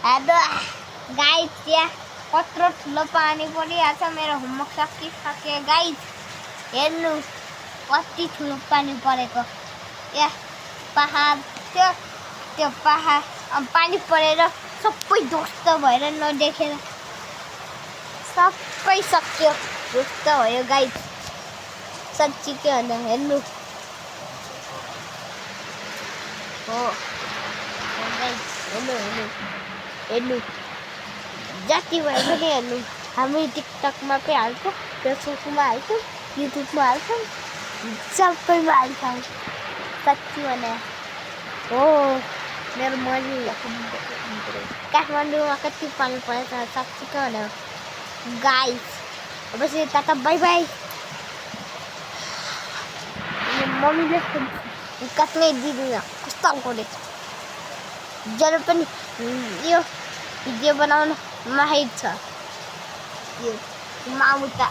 Hello guys, यहाँ कत्रो ठुलो पानी परिरहेछ। मेरो होमवर्क सकिसक्यो गाइस। हेर्नु कति ठुलो पानी परेको। यहाँ पहाड त्यो पहाड पानी परेर सबै ध्वस्त भएर नदेखेर सबै सक्यो, ध्वस्त भयो गाइस। साँच्ची के भन्दा हेर्नु हो गाइस, हेर्नु जति भए पनि हेर्नु। हामी टिकटकमा पनि हाल्छौँ, फेसबुकमा हाल्छौँ, युट्युबमा हाल्छौँ, सबैमा हाल्छौँ। साँच्ची भने हो मेरो मन काठमाडौँमा कति पानी परेछ साँच्ची के भने गाइस। अब चाहिँ टाटा बाई बाई। मम्मीले काट्नै दिँदैन, कस्तो गरेछ। जरो पनि यो भिडियो बनाउन माहिर छ यो माउता।